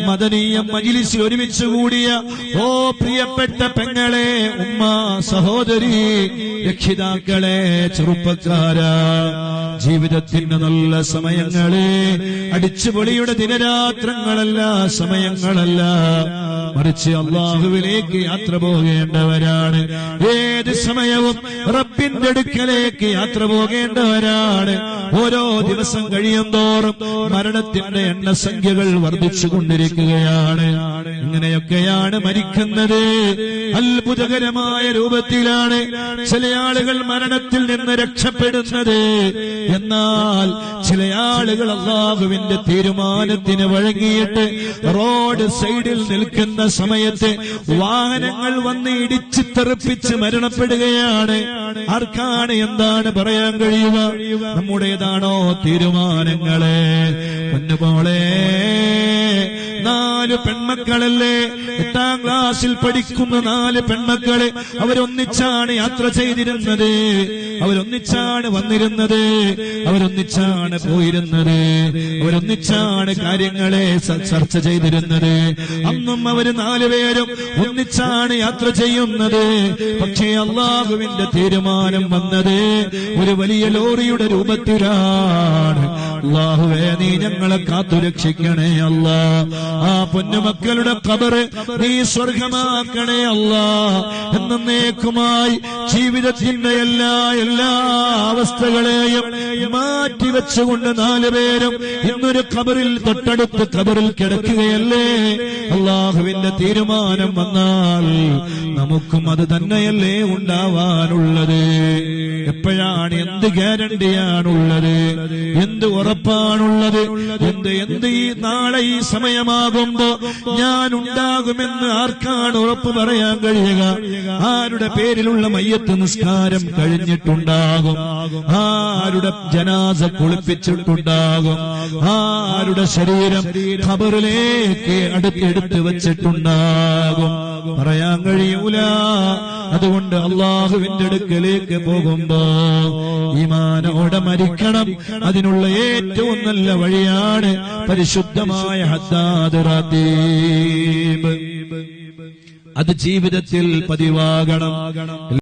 മദനീയ മജ്‌ലിസിൽ ഒരുമിച്ച് കൂടിയ ഓ പ്രിയപ്പെട്ട പെങ്ങളെ, ഉമ്മ, സഹോദരി, രക്ഷിതാക്കളെ, ചെറുപ്പക്കാരാ, ജീവിതത്തിന്റെ നല്ല സമയങ്ങളെ, അടിച്ചുപൊളിയുടെ ദിനരാത്രങ്ങളല്ല, സമയങ്ങളല്ല, മറിച്ച് അല്ലാഹുവിലേക്ക് യാത്ര പോകേണ്ടവരാണ്. ഏത് സമയവും റബ്ബിന്റെ അടുക്കലേക്ക് യാത്ര പോകേണ്ടവരാണ്. ഓരോ ദിവസം കഴിയുന്തോറും മരണത്തിന്റെ എണ്ണസംഖ്യകൾ വർദ്ധിച്ചുകൊണ്ടിരിക്കുകയാണ്. ഇങ്ങനെയൊക്കെയാണ് മരിക്കുന്നത്. അത്ഭുതകരമായ രൂപത്തിലാണ് ചില ആളുകൾ മരണത്തിൽ നിന്ന് രക്ഷപ്പെടുന്നത്. എന്നാൽ ചില ആളുകൾ അല്ലാഹുവിന്റെ തീരുമാനത്തിന് വഴങ്ങിയിട്ട് റോഡ് സൈഡിൽ നിൽക്കുന്ന സമയത്ത് വാഹനങ്ങൾ വന്ന് ഇടിച്ച് തെറിപ്പിച്ച് മരണപ്പെടുകയാണ്. ആർക്കാണ് എന്താണ് പറയാൻ കഴിയുക? നമ്മുടേതാണോ തീരുമാനങ്ങളെ? പൊന്നുമോളെ, 4 പെൺമക്കളല്ലേ, 8ാം ക്ലാസ്സിൽ പഠിക്കുന്ന 4 പെൺമക്കള്. അവരൊന്നിച്ചാണ് യാത്ര ചെയ്തിരുന്നത്, അവരൊന്നിച്ചാണ് വന്നിരുന്നത്, അവരൊന്നിച്ചാണ് പോയിരുന്നത്, അവരൊന്നിച്ചാണ് കാര്യങ്ങളെ ചർച്ച ചെയ്തിരുന്നത്. അന്നും അവര് 4 പേരും ഒന്നിച്ചാണ് യാത്ര ചെയ്യുന്നത്. പക്ഷേ അല്ലാഹുവിന്റെ തീരുമാനം വന്നത് ഒരു വലിയ ലോറിയുടെ രൂപത്തിലാണ്. അല്ലാഹുവേ, നീ ഞങ്ങളെ കാത്തുരക്ഷിക്കണേ അല്ലാ. ആ പൊന്നുമക്കളുടെ ഖബറ് നീ സ്വർഗമാക്കണേ അല്ലാ. എന്നേക്കുമായി ജീവിതത്തിന്റെ എല്ലാ അവസ്ഥകളെയും മാറ്റിവെച്ചുകൊണ്ട് 4 പേരും ഇന്നൊരു ഖബറിൽ, തൊട്ടടുത്ത് ഖബറിൽ കിടക്കുകയല്ലേ. അല്ലാഹുവിന്റെ തീരുമാനം വന്നാൽ നമുക്കും അത് തന്നെയല്ലേ ഉണ്ടാവാനുള്ളത്. എപ്പോഴാണ്, എന്ത് ഗ്യാരണ്ടിയാണുള്ളത്, എന്ത് ഉറപ്പാണുള്ളത്? എന്ത് ഈ നാളെ ഈ സമയമാകുമ്പോ ഞാൻ ഉണ്ടാകുമെന്ന് ആർക്കാണ് ഉറപ്പ് പറയാൻ കഴിയുക? ആരുടെ പേരിലുള്ള മയ്യത്ത് നിസ്കാരം കഴിഞ്ഞിട്ടുണ്ടാകും, ആരുടെ ജനാസ കുളിപ്പിച്ചിട്ടുണ്ടാകും, ആരുടെ ശരീരം ഖബറിലേക്ക് അടുത്തെടുത്ത് വെച്ചിട്ടുണ്ടാകും, പറയാൻ കഴിയൂല. അതുകൊണ്ട് അല്ലാഹുവിന്റെ അടുക്കലേക്ക് പോകുമ്പോ ഈമാനോടെ മരിക്കണം. അതിനുള്ള ഏറ്റവും നല്ല വഴിയാണ് പരിശുദ്ധമായ ഹദ്ദാദ് റാത്തീബ്. അത് ജീവിതത്തിൽ പതിവാകണം.